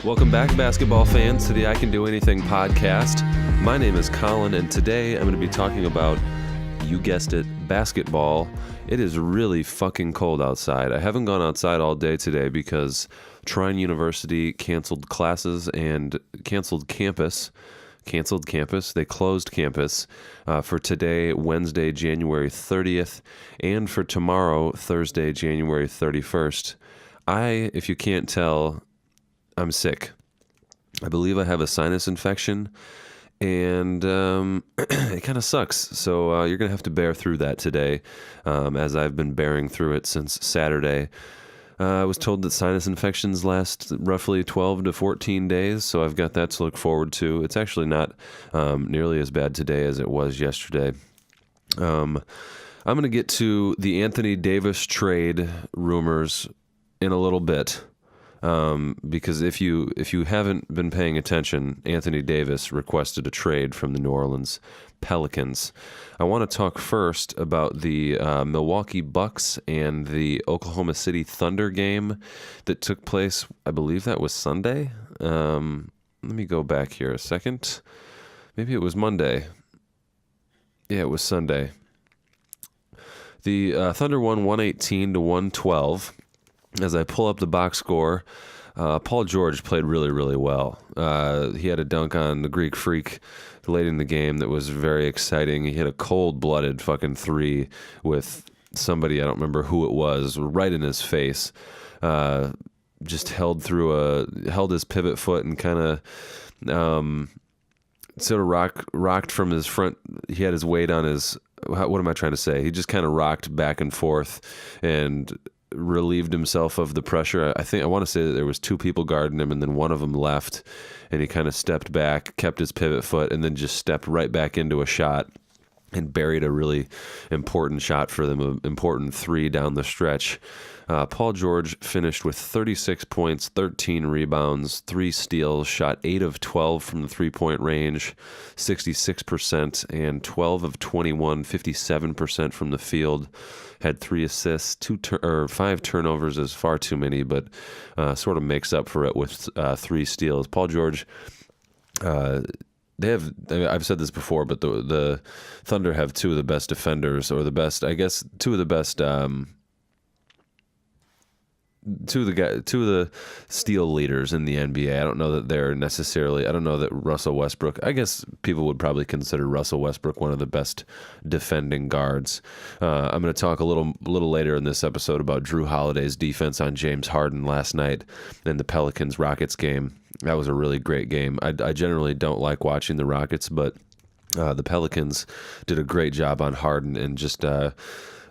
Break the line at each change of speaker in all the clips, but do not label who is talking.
Welcome back, basketball fans, to the I Can Do Anything podcast. My name is Colin, and today I'm going to be talking about, you guessed it, basketball. It is really fucking cold outside. I haven't gone outside all day today because Trine University canceled classes and canceled campus. They closed campus for today, Wednesday, January 30th, and for tomorrow, Thursday, January 31st. If you can't tell, I'm sick. I believe I have a sinus infection, and it kind of sucks. So you're going to have to bear through that today, as I've been bearing through it since Saturday. I was told that sinus infections last roughly 12 to 14 days, so I've got that to look forward to. It's actually not nearly as bad today as it was yesterday. I'm going to get to the Anthony Davis trade rumors in a little bit. Because if you haven't been paying attention, Anthony Davis requested a trade from the New Orleans Pelicans. I want to talk first about the Milwaukee Bucks and the Oklahoma City Thunder game that took place. I believe that was Sunday. Let me go back here a second. Maybe it was Monday. Yeah, it was Sunday. The Thunder won 118 to 112. As I pull up the box score, Paul George played really, really well. He had a dunk on the Greek Freak late in the game that was very exciting. He hit a cold-blooded fucking three with somebody, I don't remember who it was, right in his face. Just held his pivot foot and kind of sort of rocked from his front. He had his weight on his, what am I trying to say? He just kind of rocked back and forth and relieved himself of the pressure. I want to say that there was two people guarding him, and then one of them left, and he kind of stepped back, kept his pivot foot, and then just stepped right back into a shot and buried a really important shot for them, an important three down the stretch. Paul George finished with 36 points, 13 rebounds, 3 steals, shot 8 of 12 from the three-point range, 66%, and 12 of 21, 57% from the field. Had 3 assists, 5 turnovers is far too many, but sort of makes up for it with 3 steals. Paul George, I've said this before, but the Thunder have two of the best defenders, or two of the steal leaders in the NBA. I don't know that Russell Westbrook, I guess people would probably consider Russell Westbrook one of the best defending guards. I'm going to talk a little later in this episode about Drew Holiday's defense on James Harden last night in the Pelicans-Rockets game. That was a really great game. I generally don't like watching the Rockets, but the Pelicans did a great job on Harden, and just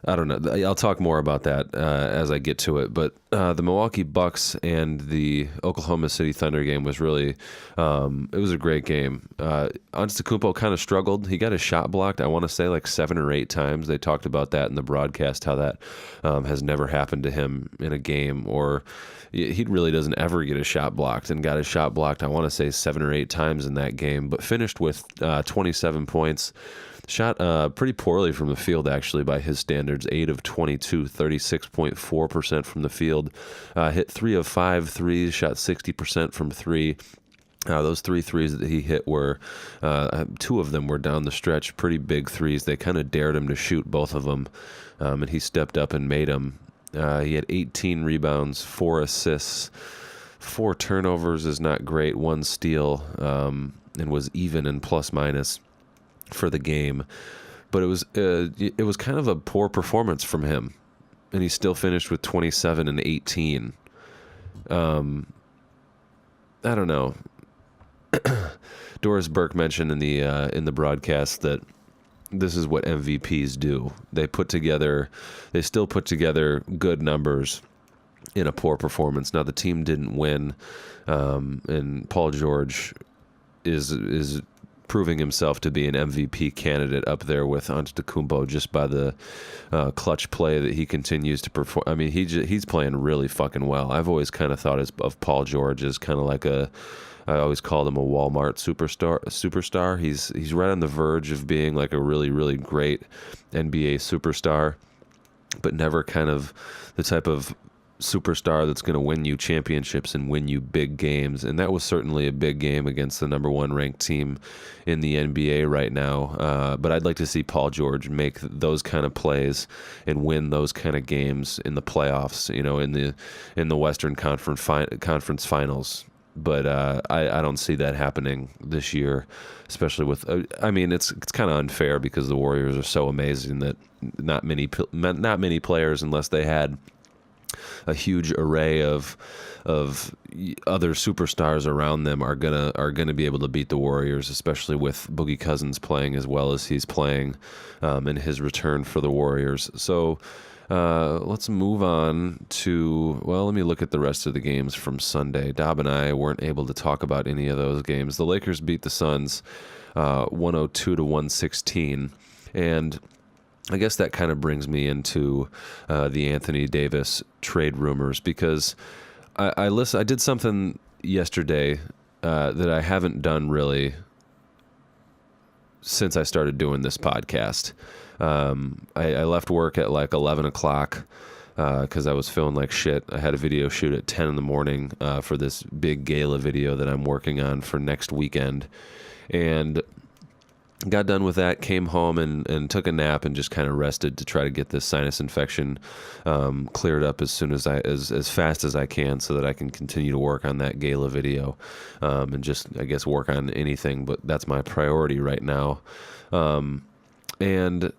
I don't know. I'll talk more about that as I get to it. But the Milwaukee Bucks and the Oklahoma City Thunder game was really, it was a great game. Antetokounmpo kind of struggled. He got his shot blocked, I want to say, like 7 or 8 times. They talked about that in the broadcast, how that has never happened to him in a game, or he really doesn't ever get a shot blocked, and got his shot blocked, I want to say, 7 or 8 times in that game, but finished with 27 points. Shot pretty poorly from the field, actually, by his standards. 8 of 22, 36.4% from the field. Hit 3 of 5 threes, shot 60% from 3. Those 3 threes that he hit were, 2 of them were down the stretch, pretty big threes. They kind of dared him to shoot both of them, and he stepped up and made them. He had 18 rebounds, 4 assists, 4 turnovers is not great, 1 steal, and was even in plus-minus for the game. But it was kind of a poor performance from him, and he still finished with 27 and 18. I don't know. Doris Burke mentioned in the broadcast that this is what MVPs do. They still put together good numbers in a poor performance. Now, the team didn't win, and Paul George is proving himself to be an MVP candidate up there with Antetokounmpo just by the clutch play that he continues to perform. I mean, he's playing really fucking well. I've always kind of thought of Paul George as kind of like I always called him a Walmart superstar. He's right on the verge of being like a really, really great NBA superstar, but never kind of the type of superstar that's going to win you championships and win you big games. And that was certainly a big game against the number one ranked team in the NBA right now. But I'd like to see Paul George make those kind of plays and win those kind of games in the playoffs, in the Western Conference Finals. But I don't see that happening this year, especially with. It's kind of unfair because the Warriors are so amazing that not many players, unless they had a huge array of other superstars around them, are gonna be able to beat the Warriors, especially with Boogie Cousins playing as well as he's playing in his return for the Warriors. So let's move on to, let me look at the rest of the games from Sunday. Dob and I weren't able to talk about any of those games. The Lakers beat the Suns 102-116, and I guess that kind of brings me into the Anthony Davis trade rumors, because I did something yesterday that I haven't done really since I started doing this podcast. I left work at like 11 o'clock because I was feeling like shit. I had a video shoot at 10 in the morning for this big gala video that I'm working on for next weekend, and got done with that, came home and took a nap and just kind of rested to try to get this sinus infection cleared up as fast as I can, so that I can continue to work on that gala video and just, I guess, work on anything. But that's my priority right now. And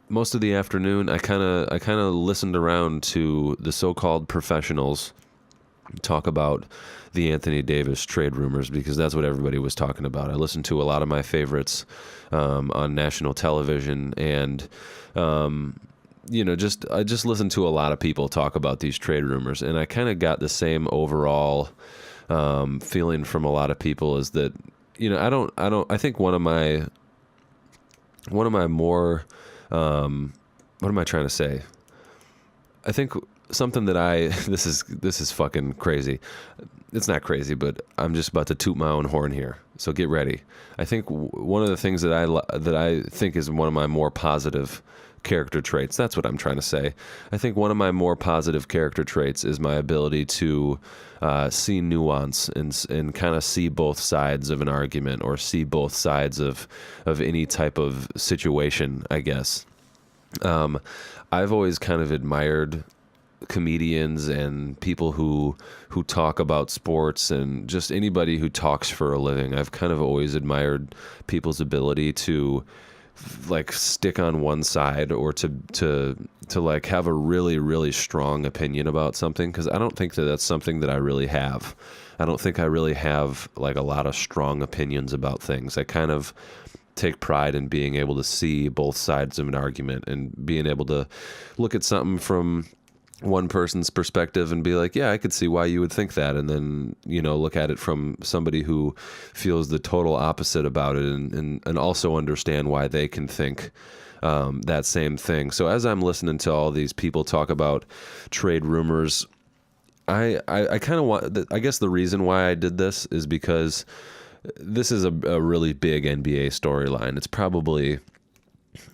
most of the afternoon, I kind of listened around to the so-called professionals talk about the Anthony Davis trade rumors, because that's what everybody was talking about. I listened to a lot of my favorites on national television, and I just listened to a lot of people talk about these trade rumors, and I kind of got the same overall feeling from a lot of people, is that I think one of my more what am I trying to say? I think something that this is fucking crazy. It's not crazy, but I'm just about to toot my own horn here, so get ready. I think one of the things that I think is one of my more positive character traits, that's what I'm trying to say. I think one of my more positive character traits is my ability to see nuance and kind of see both sides of an argument, or see both sides of any type of situation, I guess. I've always kind of admired comedians and people who talk about sports, and just anybody who talks for a living. I've kind of always admired people's ability to like stick on one side, or to like have a really, really strong opinion about something, because I don't think that that's something that I really have. I don't think I really have like a lot of strong opinions about things. I kind of take pride in being able to see both sides of an argument, and being able to look at something from one person's perspective and be like, yeah, I could see why you would think that, and then look at it from somebody who feels the total opposite about it, and also understand why they can think that same thing. So as I'm listening to all these people talk about trade rumors, I kind of want, I guess the reason why I did this is because this is a really big NBA storyline. It's probably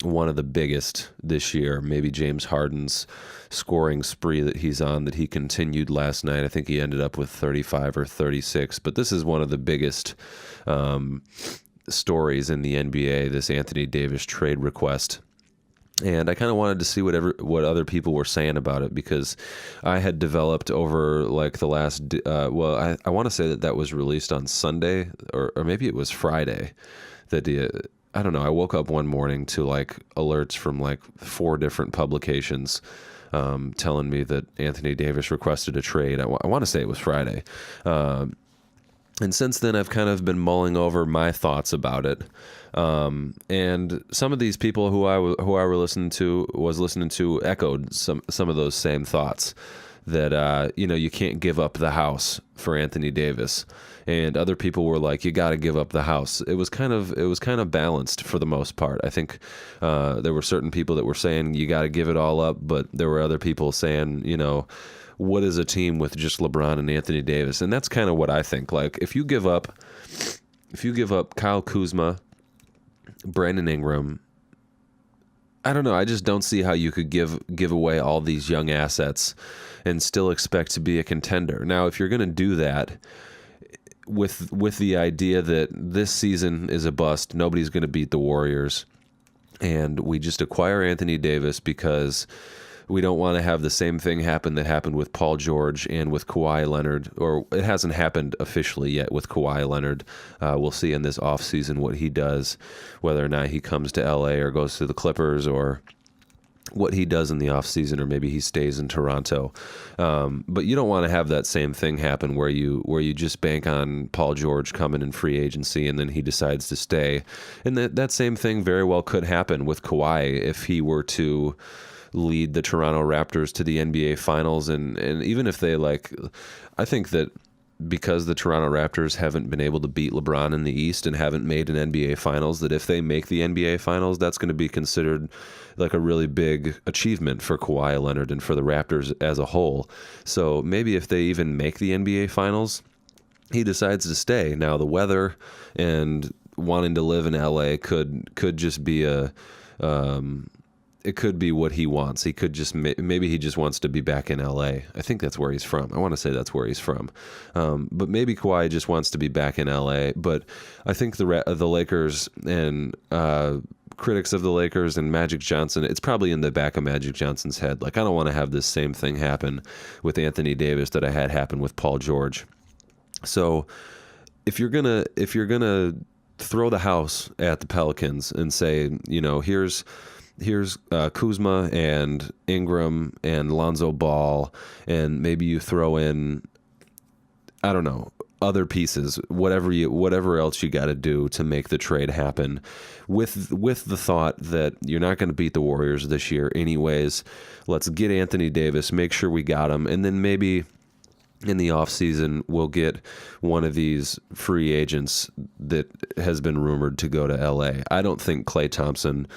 one of the biggest this year. Maybe James Harden's scoring spree that he's on, that he continued last night. I think he ended up with 35 or 36. But this is one of the biggest stories in the NBA, this Anthony Davis trade request. And I kind of wanted to see what other people were saying about it, because I had developed over like the last, I want to say that was released on Sunday, or maybe it was Friday, that I don't know. I woke up one morning to like alerts from like 4 different publications telling me that Anthony Davis requested a trade. I want to say it was Friday. And since then, I've kind of been mulling over my thoughts about it. And some of these people who I was listening to echoed some of those same thoughts, that you can't give up the house for Anthony Davis, and other people were like, you got to give up the house. It was kind of balanced for the most part. I think there were certain people that were saying you got to give it all up, but there were other people saying, what is a team with just LeBron and Anthony Davis? And that's kind of what I think. Like, if you give up Kyle Kuzma, Brandon Ingram, I don't know. I just don't see how you could give away all these young assets and still expect to be a contender. Now, if you're going to do that with the idea that this season is a bust, nobody's going to beat the Warriors, and we just acquire Anthony Davis because we don't want to have the same thing happen that happened with Paul George and with Kawhi Leonard, or it hasn't happened officially yet with Kawhi Leonard. We'll see in this offseason what he does, whether or not he comes to LA or goes to the Clippers, or what he does in the offseason, or maybe he stays in Toronto. But you don't want to have that same thing happen where you just bank on Paul George coming in free agency and then he decides to stay. And that same thing very well could happen with Kawhi if he were to lead the Toronto Raptors to the NBA Finals. And even if they I think that because the Toronto Raptors haven't been able to beat LeBron in the East and haven't made an NBA Finals, that if they make the NBA Finals, that's going to be considered like a really big achievement for Kawhi Leonard and for the Raptors as a whole. So maybe if they even make the NBA Finals, he decides to stay. Now, the weather and wanting to live in LA could just be it could be what he wants. He could just, maybe he just wants to be back in LA. I think that's where he's from. I want to say that's where he's from. But maybe Kawhi just wants to be back in LA. But I think the Lakers and critics of the Lakers and Magic Johnson, it's probably in the back of Magic Johnson's head. Like, I don't want to have this same thing happen with Anthony Davis that I had happen with Paul George. So if you're gonna throw the house at the Pelicans and say, here's Kuzma and Ingram and Lonzo Ball, and maybe you throw in, I don't know, other pieces, whatever else you got to do to make the trade happen, with the thought that you're not going to beat the Warriors this year anyways. Let's get Anthony Davis, make sure we got him, and then maybe in the offseason, we'll get one of these free agents that has been rumored to go to LA. I don't think Klay Thompson.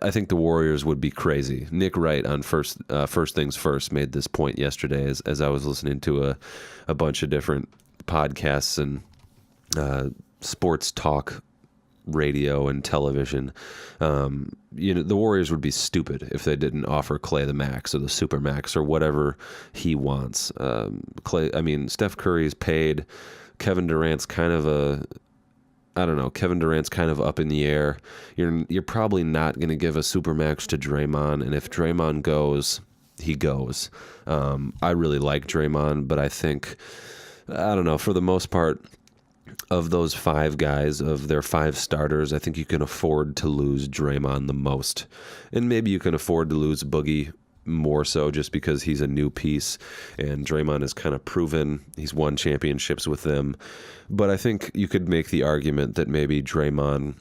I think the Warriors would be crazy. Nick Wright on First Things First made this point yesterday as I was listening to a bunch of different podcasts and sports talk radio and television. The Warriors would be stupid if they didn't offer Klay the max or the super max or whatever he wants. Steph Curry's paid. Kevin Durant's kind of Kevin Durant's kind of up in the air. You're probably not going to give a supermax to Draymond, and if Draymond goes, he goes. I really like Draymond, but I think, for the most part, of those five guys, of their five starters, I think you can afford to lose Draymond the most. And maybe you can afford to lose Boogie more so just because he's a new piece and Draymond is kind of proven. He's won championships with them. But I think you could make the argument that maybe Draymond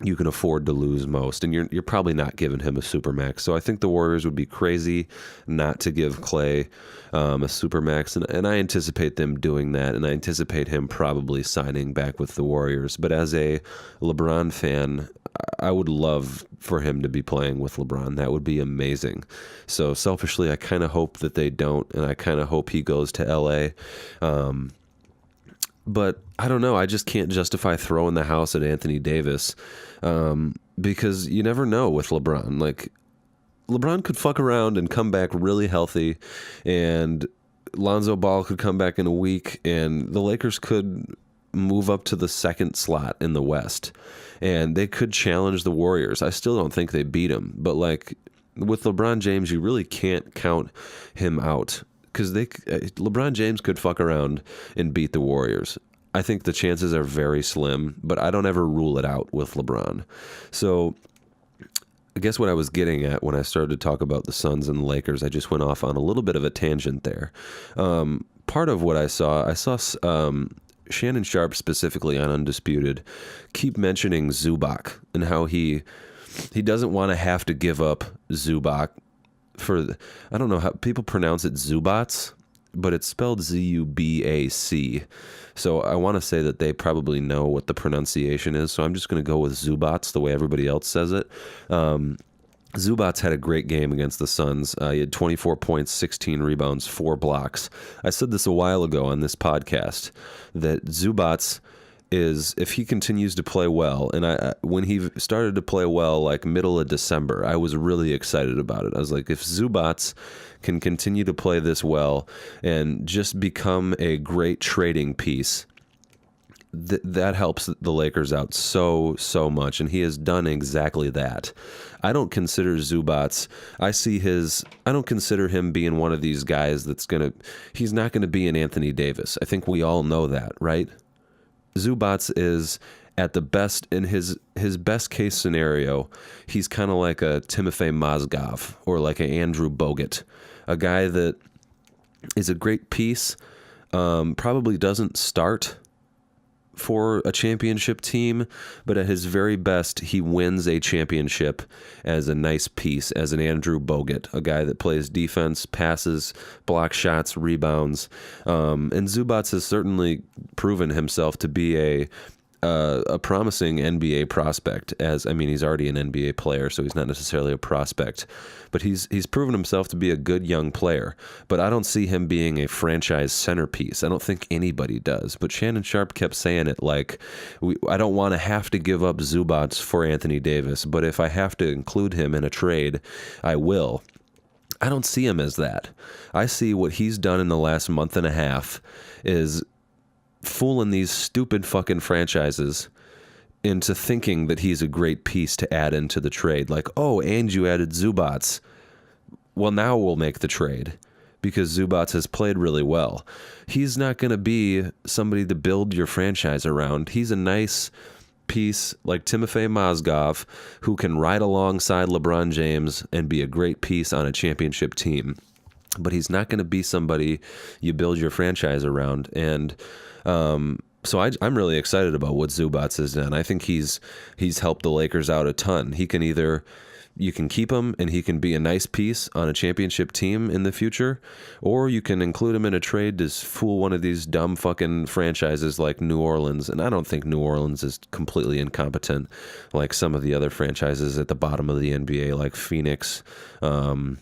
you can afford to lose most, and you're probably not giving him a supermax. So I think the Warriors would be crazy not to give Klay a supermax, and I anticipate them doing that, and I anticipate him probably signing back with the Warriors. But as a LeBron fan, I would love for him to be playing with LeBron. That would be amazing. So selfishly, I kind of hope that they don't, and I kind of hope he goes to LA. But I don't know. I just can't justify throwing the house at Anthony Davis because you never know with LeBron. Like, LeBron could fuck around and come back really healthy, and Lonzo Ball could come back in a week, and the Lakers could move up to the second slot in the West, and they could challenge the Warriors. I still don't think they beat them, but like with LeBron James, you really can't count him out. Because LeBron James could fuck around and beat the Warriors. I think the chances are very slim, but I don't ever rule it out with LeBron. So I guess what I was getting at when I started to talk about the Suns and the Lakers, I just went off on a little bit of a tangent there. Part of what I saw Shannon Sharpe specifically on Undisputed keep mentioning Zubac and how he doesn't want to have to give up Zubac. I don't know how people pronounce it, Zubats, but it's spelled Zubac. So I want to say that they probably know what the pronunciation is. So I'm just going to go with Zubats the way everybody else says it. Zubats had a great game against the Suns. He had 24 points, 16 rebounds, 4 blocks. I said this a while ago on this podcast that Zubats is if he continues to play well, and when he started to play well, like middle of December, I was really excited about it. I was like, if Zubats can continue to play this well and just become a great trading piece, that helps the Lakers out so much, and he has done exactly that. I don't consider Zubats. I don't consider him being one of these guys he's not gonna be an Anthony Davis. I think we all know that, right? Zubats is at the best in his best case scenario. He's kind of like a Timofey Mozgov or like an Andrew Bogut, a guy that is a great piece. Probably doesn't start for a championship team, but at his very best, he wins a championship as a nice piece, as an Andrew Bogut, a guy that plays defense, passes, blocks shots, rebounds. And Zubats has certainly proven himself to be a promising NBA prospect. He's already an NBA player, so he's not necessarily a prospect, but he's proven himself to be a good young player. But I don't see him being a franchise centerpiece. I don't think anybody does. But Shannon Sharp kept saying it like, I don't want to have to give up Zubats for Anthony Davis, but if I have to include him in a trade, I will. I don't see him as that. I see what he's done in the last month and a half is fooling these stupid fucking franchises into thinking that he's a great piece to add into the trade. Like, oh, and you added Zubats. Well, now we'll make the trade because Zubats has played really well. He's not going to be somebody to build your franchise around. He's a nice piece like Timofey Mozgov who can ride alongside LeBron James and be a great piece on a championship team. But he's not going to be somebody you build your franchise around. And so I'm really excited about what Zubats has done. I think he's helped the Lakers out a ton. You can keep him and he can be a nice piece on a championship team in the future, or you can include him in a trade to fool one of these dumb fucking franchises like New Orleans. And I don't think New Orleans is completely incompetent like some of the other franchises at the bottom of the NBA, like Phoenix, or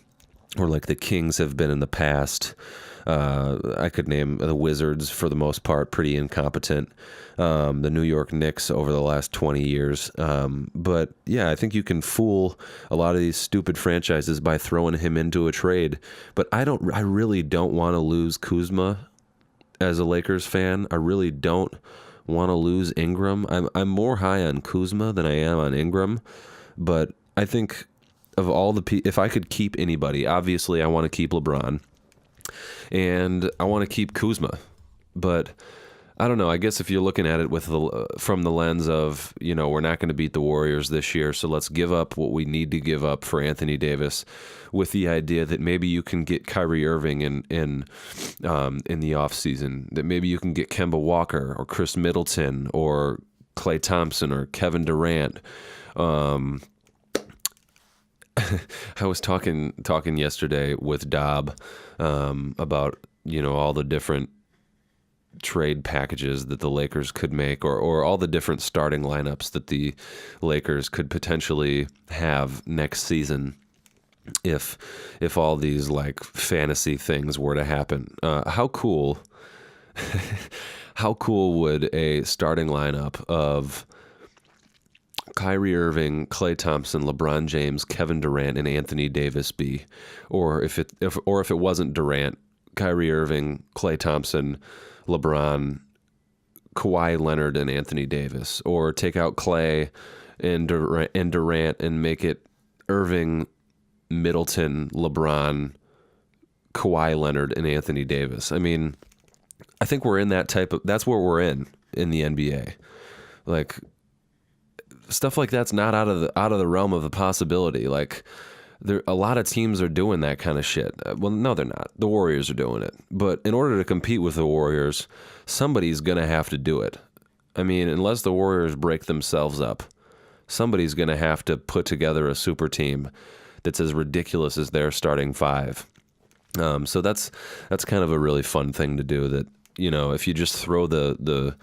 like the Kings have been in the past. I could name the Wizards for the most part, pretty incompetent. The New York Knicks over the last 20 years. But yeah, I think you can fool a lot of these stupid franchises by throwing him into a trade. But I really don't want to lose Kuzma as a Lakers fan. I really don't want to lose Ingram. I'm more high on Kuzma than I am on Ingram. But I think of all if I could keep anybody, obviously I want to keep LeBron. And I want to keep Kuzma, but I don't know. I guess if you're looking at it from the lens of, we're not going to beat the Warriors this year, so let's give up what we need to give up for Anthony Davis, with the idea that maybe you can get Kyrie Irving in the offseason, that maybe you can get Kemba Walker or Chris Middleton or Klay Thompson or Kevin Durant. I was talking yesterday with Dob about all the different trade packages that the Lakers could make, or all the different starting lineups that the Lakers could potentially have next season if all these like fantasy things were to happen. How cool would a starting lineup of Kyrie Irving, Klay Thompson, LeBron James, Kevin Durant, and Anthony Davis be? Or if it wasn't Durant, Kyrie Irving, Klay Thompson, LeBron, Kawhi Leonard, and Anthony Davis? Or take out Klay and Durant and make it Irving, Middleton, LeBron, Kawhi Leonard, and Anthony Davis? I mean, I think we're in that's where we're in the NBA. Like, stuff like that's not out of the realm of the possibility. Like, a lot of teams are doing that kind of shit. Well, no, they're not. The Warriors are doing it. But in order to compete with the Warriors, somebody's going to have to do it. I mean, unless the Warriors break themselves up, somebody's going to have to put together a super team that's as ridiculous as their starting five. So that's kind of a really fun thing to do. That, if you just throw the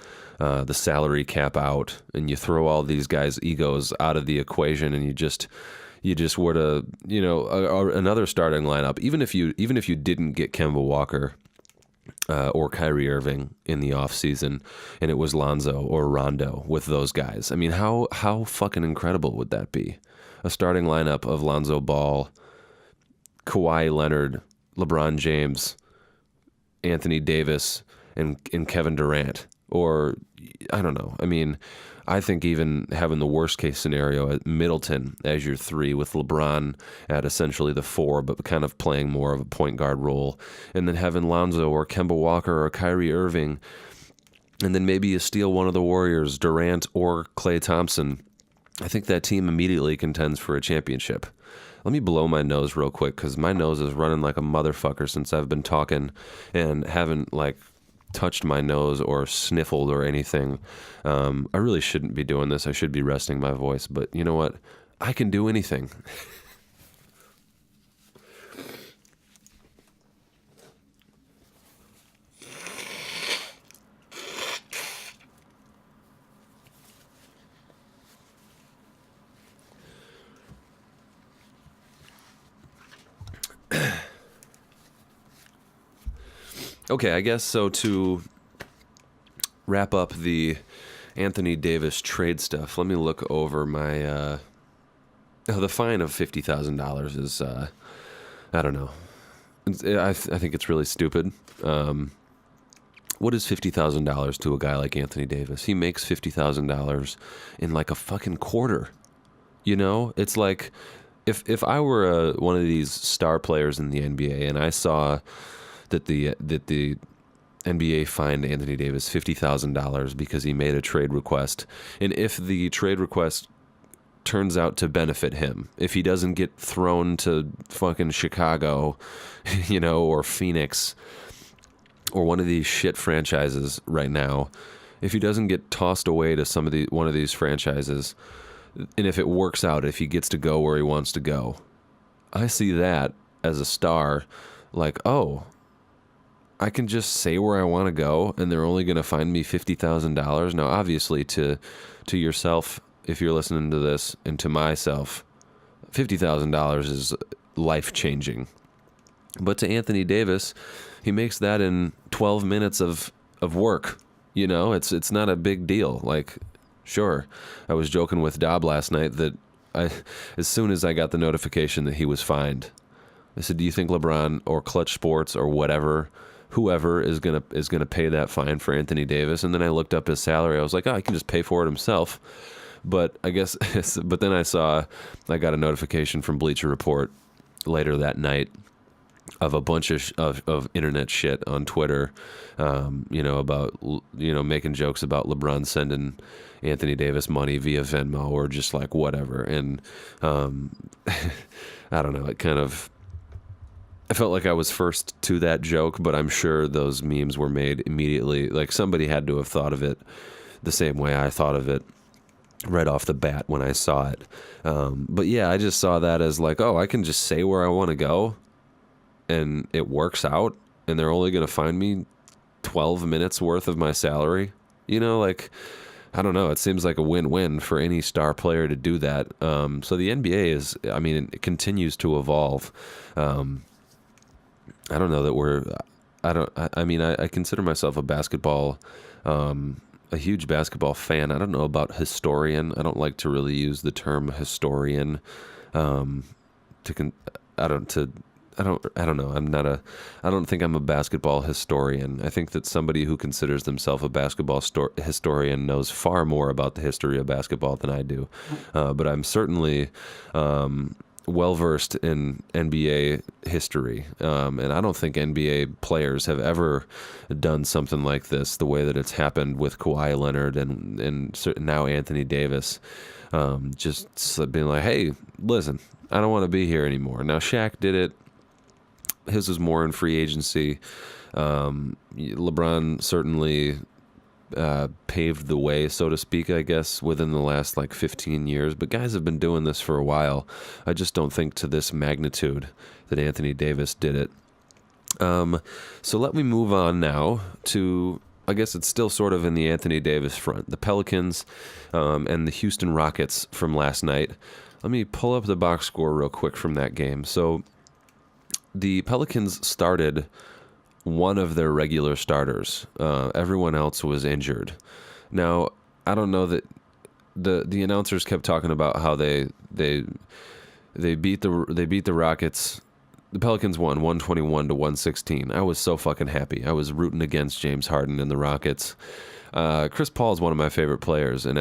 salary cap out and you throw all these guys' egos out of the equation, and you just were to, another starting lineup, even if you didn't get Kemba Walker, or Kyrie Irving in the offseason, and it was Lonzo or Rondo with those guys. I mean, how fucking incredible would that be? A starting lineup of Lonzo Ball, Kawhi Leonard, LeBron James, Anthony Davis, and Kevin Durant. Or, I don't know. I mean, I think even having the worst case scenario at Middleton as your 3 with LeBron at essentially the 4, but kind of playing more of a point guard role. And then having Lonzo or Kemba Walker or Kyrie Irving. And then maybe you steal one of the Warriors, Durant or Klay Thompson. I think that team immediately contends for a championship. Let me blow my nose real quick because my nose is running like a motherfucker since I've been talking and haven't touched my nose or sniffled or anything. I really shouldn't be doing this. I should be resting my voice, but you know what? I can do anything. Okay, I guess so. To wrap up the Anthony Davis trade stuff, let me look over my the fine of $50,000 is I don't know. I think it's really stupid. What is $50,000 to a guy like Anthony Davis? He makes $50,000 in like a fucking quarter. You know, it's like if I were one of these star players in the NBA and I saw that the NBA fined Anthony Davis $50,000 because he made a trade request, and if the trade request turns out to benefit him, if he doesn't get thrown to fucking Chicago, you know, or Phoenix, or one of these shit franchises right now, if he doesn't get tossed away to one of these franchises, and if it works out, if he gets to go where he wants to go, I see that as a star, like, oh, I can just say where I want to go, and they're only going to find me $50,000. Now, obviously, to yourself, if you're listening to this, and to myself, $50,000 is life-changing. But to Anthony Davis, he makes that in 12 minutes of work. You know, it's not a big deal. Like, sure, I was joking with Dob last night that as soon as I got the notification that he was fined, I said, do you think LeBron or Clutch Sports or whoever is gonna pay that fine for Anthony Davis? And then I looked up his salary. I was like, oh, he can just pay for it himself. But I guess, but then I got a notification from Bleacher Report later that night of a bunch of internet shit on Twitter, about, making jokes about LeBron sending Anthony Davis money via Venmo or just like whatever. And I don't know, I felt like I was first to that joke, but I'm sure those memes were made immediately. Like, somebody had to have thought of it the same way I thought of it right off the bat when I saw it. But yeah, I just saw that as like, oh, I can just say where I want to go and it works out, and they're only going to find me 12 minutes worth of my salary. You know, like, I don't know. It seems like a win-win for any star player to do that. So the NBA it continues to evolve. I don't know that I consider myself a huge basketball fan. I don't know about historian. I don't like to really use the term historian. I don't know. I don't think I'm a basketball historian. I think that somebody who considers themselves a basketball historian knows far more about the history of basketball than I do. But I'm certainly well-versed in NBA history. And I don't think NBA players have ever done something like this, the way that it's happened with Kawhi Leonard and now Anthony Davis. Just being like, hey, listen, I don't want to be here anymore. Now, Shaq did it. His was more in free agency. LeBron certainly paved the way, so to speak, I guess, within the last 15 years. But guys have been doing this for a while. I just don't think to this magnitude that Anthony Davis did it. So let me move on now to, I guess it's still sort of in the Anthony Davis front, the Pelicans and the Houston Rockets from last night. Let me pull up the box score real quick from that game. So the Pelicans started one of their regular starters. Everyone else was injured. Now, I don't know that the announcers kept talking about how they beat the Rockets. The Pelicans won 121 to 116. I was so fucking happy. I was rooting against James Harden and the Rockets. Chris Paul is one of my favorite players, and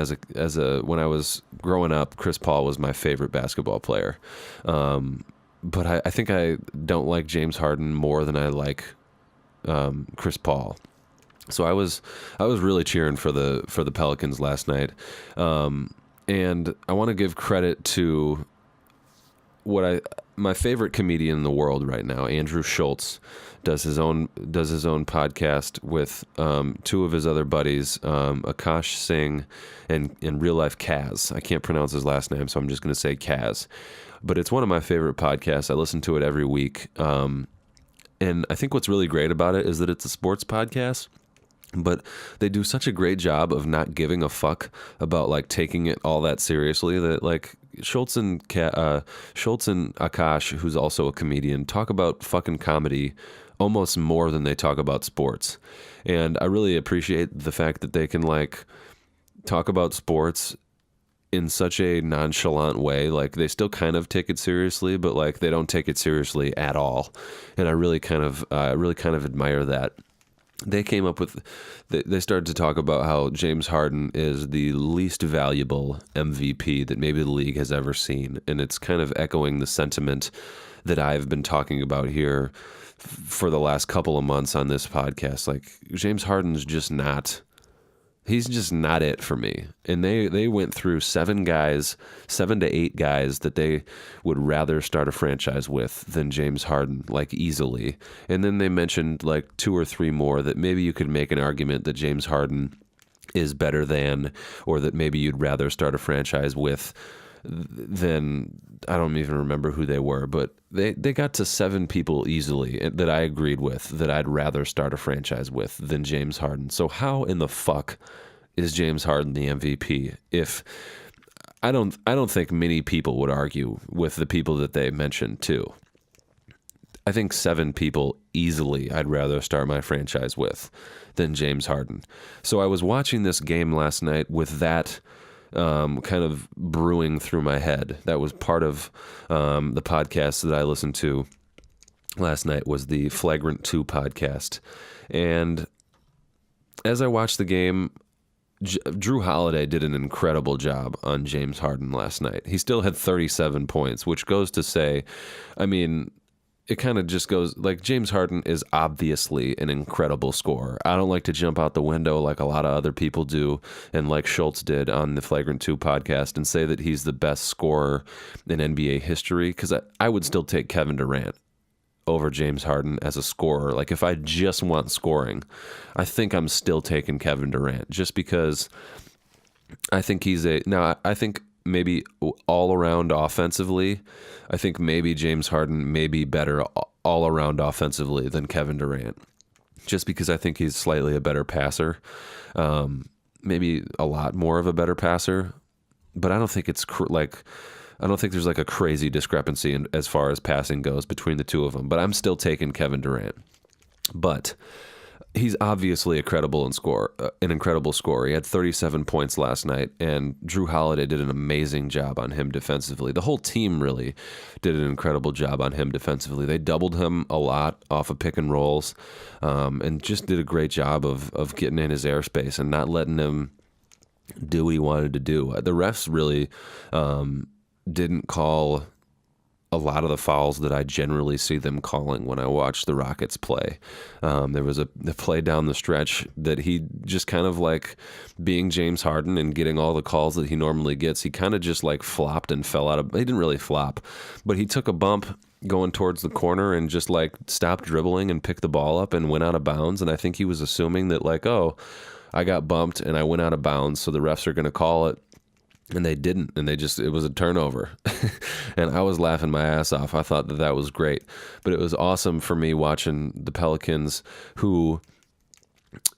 when I was growing up, Chris Paul was my favorite basketball player. But I think I don't like James Harden more than I like Chris Paul. So I was really cheering for the Pelicans last night, and I want to give credit to my favorite comedian in the world right now, Andrew Schultz, does his own podcast with two of his other buddies, Akash Singh and in real life Kaz. I can't pronounce his last name, so I'm just going to say Kaz. But it's one of my favorite podcasts. I listen to it every week, and I think what's really great about it is that it's a sports podcast. But they do such a great job of not giving a fuck about like taking it all that seriously that like Schultz and Akash, who's also a comedian, talk about fucking comedy almost more than they talk about sports. And I really appreciate the fact that they can like talk about sports in such a nonchalant way. Like they still kind of take it seriously, but like they don't take it seriously at all. And I really kind of admire that. They came up with, they started to talk about how James Harden is the least valuable MVP that maybe the league has ever seen. And it's kind of echoing the sentiment that I've been talking about here for the last couple of months on this podcast. Like James Harden's just not, he's just not it for me. And they went through 7 to 8 guys that they would rather start a franchise with than James Harden, like easily. And then they mentioned like 2 or 3 more that maybe you could make an argument that James Harden is better than, or that maybe you'd rather start a franchise with than, I don't even remember who they were, but they got to 7 people easily that I agreed with that I'd rather start a franchise with than James Harden. So how in the fuck is James Harden the MVP? If I don't think many people would argue with the people that they mentioned too. I think 7 people easily I'd rather start my franchise with than James Harden. So I was watching this game last night with that kind of brewing through my head. That was part of the podcast that I listened to last night, was the Flagrant 2 podcast. And as I watched the game, Drew Holiday did an incredible job on James Harden last night. He still had 37 points, which goes to say, I mean, it kind of just goes, like, James Harden is obviously an incredible scorer. I don't like to jump out the window like a lot of other people do, and like Schultz did on the Flagrant 2 podcast, and say that he's the best scorer in NBA history, because I would still take Kevin Durant over James Harden as a scorer. Like, if I just want scoring, I think I'm still taking Kevin Durant, just because I think I think maybe all around offensively, I think maybe James Harden may be better all around offensively than Kevin Durant, just because I think he's slightly a better passer, maybe a lot more of a better passer. But I don't think it's I don't think there's like a crazy discrepancy as far as passing goes between the two of them. But I'm still taking Kevin Durant. But he's obviously an incredible scorer. He had 37 points last night, and Drew Holiday did an amazing job on him defensively. The whole team really did an incredible job on him defensively. They doubled him a lot off of pick and rolls, and just did a great job of getting in his airspace and not letting him do what he wanted to do. The refs really didn't call a lot of the fouls that I generally see them calling when I watch the Rockets play. There was a play down the stretch that he just kind of, like, being James Harden and getting all the calls that he normally gets, he kind of just like flopped and fell out of, he didn't really flop, but he took a bump going towards the corner and just like stopped dribbling and picked the ball up and went out of bounds. And I think he was assuming that, like, oh, I got bumped and I went out of bounds, so the refs are going to call it. And they didn't, and it was a turnover. And I was laughing my ass off. I thought that was great. But it was awesome for me watching the Pelicans, who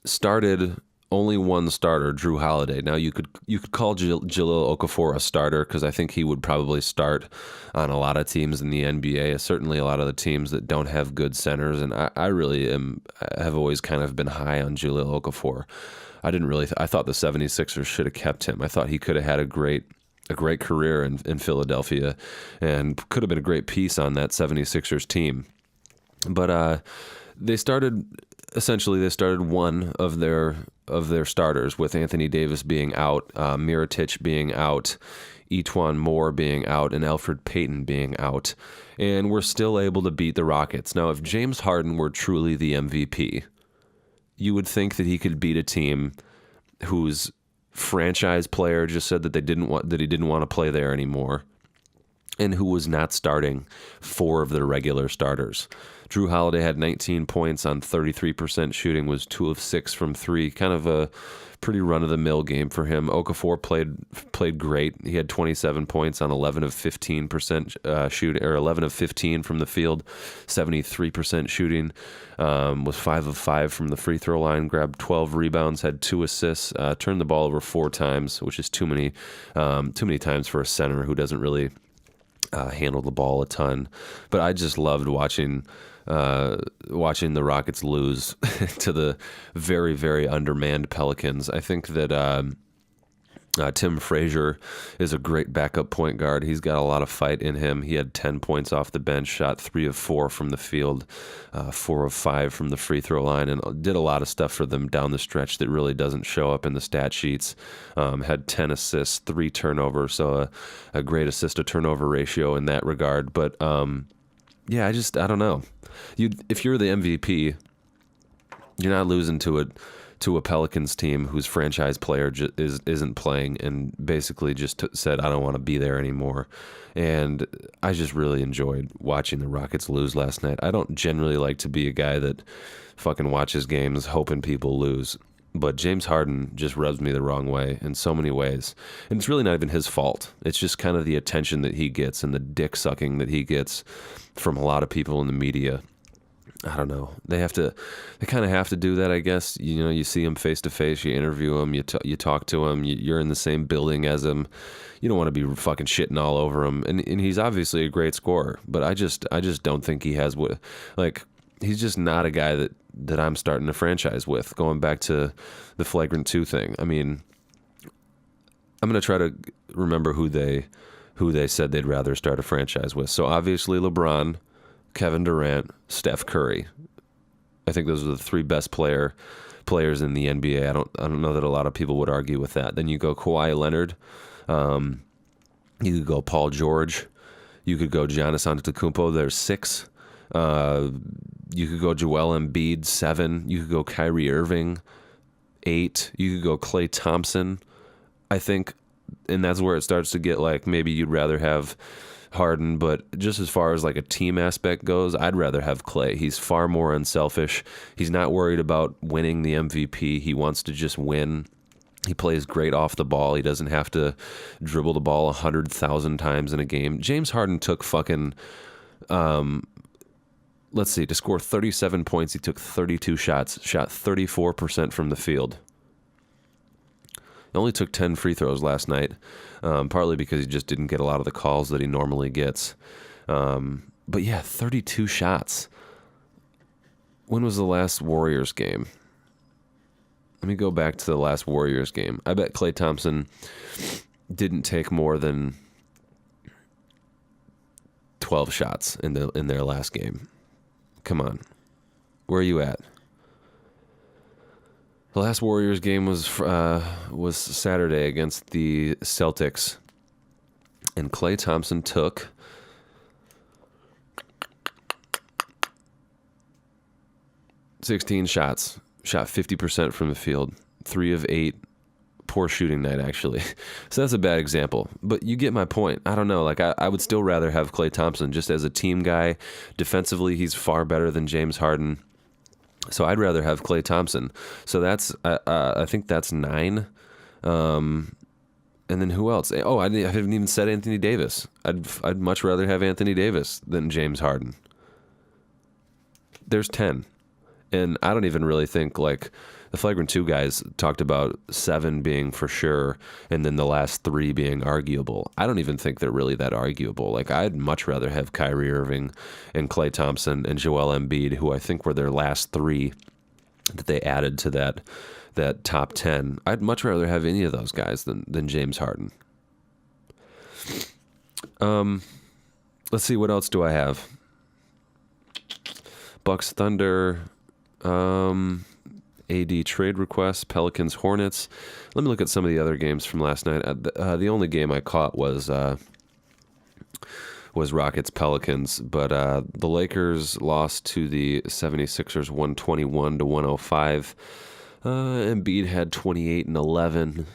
started only one starter, Drew Holiday. Now you could call Jahlil Okafor a starter because I think he would probably start on a lot of teams in the NBA, certainly a lot of the teams that don't have good centers. And I really have always kind of been high on Jahlil Okafor. I thought the 76ers should have kept him. I thought he could have had a great career in Philadelphia and could have been a great piece on that 76ers team. But they started one of their starters with Anthony Davis being out, Mirotic being out, Etuan Moore being out, and Elfrid Payton being out. And we're still able to beat the Rockets. Now, if James Harden were truly the MVP, you would think that he could beat a team whose franchise player just said that he didn't want to play there anymore, and who was not starting 4 of their regular starters. Drew Holiday had 19 points on 33% shooting, was 2 of 6 from 3. Kind of a pretty run-of-the-mill game for him. Okafor played great. He had 27 points on 11 of 15% shooting, or 11 of 15 from the field, 73% shooting. Was 5 of 5 from the free throw line. Grabbed 12 rebounds, had 2 assists. Turned the ball over 4 times, which is too many times for a center who doesn't really handle the ball a ton. But I just loved watching the Rockets lose to the very, very undermanned Pelicans. I think that Tim Frazier is a great backup point guard. He's got a lot of fight in him. He had 10 points off the bench, shot 3 of 4 from the field, 4 of 5 from the free throw line, and did a lot of stuff for them down the stretch that really doesn't show up in the stat sheets. Had 10 assists, 3 turnovers, so a great assist to turnover ratio in that regard. But yeah, I don't know. If you're the MVP, you're not losing to a Pelicans team whose franchise player isn't playing, and basically just said, I don't want to be there anymore. And I just really enjoyed watching the Rockets lose last night. I don't generally like to be a guy that fucking watches games hoping people lose, but James Harden just rubs me the wrong way in so many ways. And it's really not even his fault. It's just kind of the attention that he gets and the dick sucking that he gets from a lot of people in the media. I don't know. They kind of have to do that, I guess. You know, you see him face to face, you interview him, you talk to him, you're in the same building as him. You don't want to be fucking shitting all over him. And he's obviously a great scorer, but I just don't think he has he's just not a guy that I'm starting a franchise with. Going back to the flagrant 2 thing. I mean, I'm going to try to remember who they said they'd rather start a franchise with. So obviously LeBron, Kevin Durant, Steph Curry. I think those are the 3 best players in the NBA. I don't know that a lot of people would argue with that. Then you go Kawhi Leonard. You could go Paul George. You could go Giannis Antetokounmpo. There's 6. You could go Joel Embiid, 7. You could go Kyrie Irving, 8. You could go Klay Thompson, I think. And that's where it starts to get like maybe you'd rather have Harden, but just as far as like a team aspect goes, I'd rather have Klay. He's far more unselfish. He's not worried about winning the MVP. He wants to just win. He plays great off the ball. He doesn't have to dribble the ball 100,000 times in a game. James Harden took fucking, to score 37 points, he took 32 shots, shot 34% from the field. He only took 10 free throws last night, partly because he just didn't get a lot of the calls that he normally gets. But yeah, 32 shots. When was the last Warriors game? Let me go back to the last Warriors game. I bet Klay Thompson didn't take more than 12 shots in their last game. Come on. Where are you at? The last Warriors game was Saturday against the Celtics, and Klay Thompson took 16 shots, shot 50% from the field, 3 of 8. Poor shooting night, actually. So that's a bad example, but you get my point. I don't know. Like I would still rather have Klay Thompson just as a team guy. Defensively, he's far better than James Harden. So I'd rather have Klay Thompson. So that's, I think that's 9. And then who else? Oh, I haven't even said Anthony Davis. I'd much rather have Anthony Davis than James Harden. There's 10. And I don't even really think, like, the Flagrant 2 guys talked about 7 being for sure and then the last 3 being arguable. I don't even think they're really that arguable. Like, I'd much rather have Kyrie Irving and Klay Thompson and Joel Embiid, who I think were their last 3 that they added to that top 10. I'd much rather have any of those guys than James Harden. Let's see, what else do I have? Bucks Thunder, AD trade requests, Pelicans Hornets. Let me look at some of the other games from last night. The only game I caught was Rockets Pelicans, but the Lakers lost to the 76ers 121-105. Embiid had 28 and 11.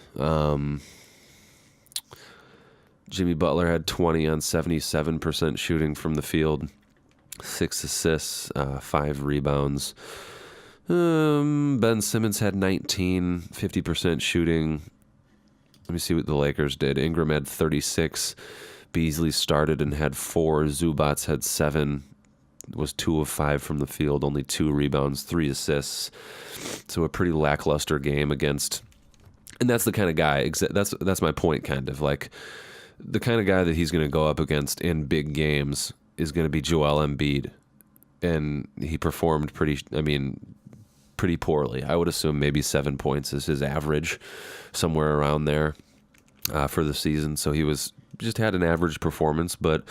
Jimmy Butler had 20 on 77% shooting from the field, 6 assists, 5 rebounds. Ben Simmons had 19, 50% shooting. Let me see what the Lakers did. Ingram had 36. Beasley started and had 4. Zubats had 7. Was 2 of 5 from the field, only 2 rebounds, 3 assists. So a pretty lackluster game against. And that's the kind of guy. That's my point, kind of. Like, the kind of guy that he's going to go up against in big games is going to be Joel Embiid. And he performed pretty poorly. I would assume maybe 7 points is his average, somewhere around there for the season. So he just had an average performance. But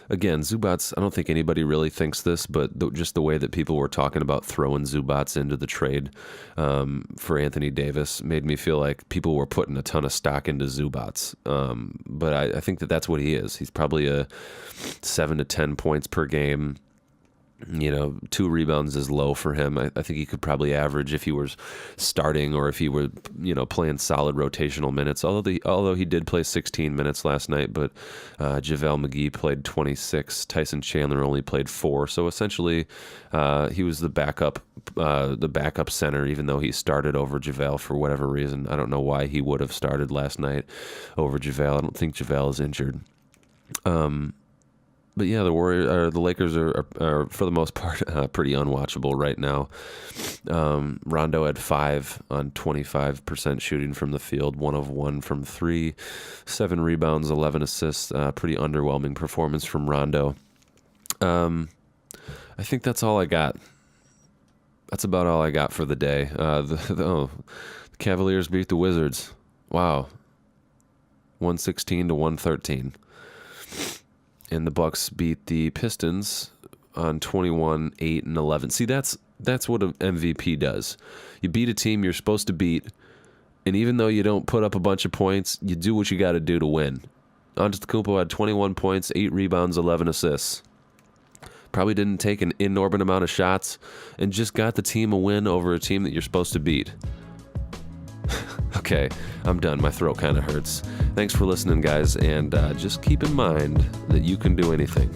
again, Zubats, I don't think anybody really thinks this, but just the way that people were talking about throwing Zubats into the trade for Anthony Davis made me feel like people were putting a ton of stock into Zubats. But I think that's what he is. He's probably a 7 to 10 points per game. 2 rebounds is low for him. I think he could probably average, if he was starting or if he were, playing solid rotational minutes. Although he did play 16 minutes last night, but JaVale McGee played 26. Tyson Chandler only played 4. So essentially, he was the backup center, even though he started over JaVale for whatever reason. I don't know why he would have started last night over JaVale. I don't think JaVale is injured. But yeah, the Lakers are for the most part pretty unwatchable right now. Rondo had 5 on 25% shooting from the field, 1 of 1 from 3, 7 rebounds, 11 assists. Pretty underwhelming performance from Rondo. I think that's all I got. That's about all I got for the day. The Cavaliers beat the Wizards. Wow, 116-113. And the Bucks beat the Pistons on 21, 8, and 11. See, that's what an MVP does. You beat a team you're supposed to beat, and even though you don't put up a bunch of points, you do what you got to do to win. Antetokounmpo had 21 points, 8 rebounds, 11 assists. Probably didn't take an inordinate amount of shots, and just got the team a win over a team that you're supposed to beat. Okay, I'm done. My throat kind of hurts. Thanks for listening, guys, and just keep in mind that you can do anything.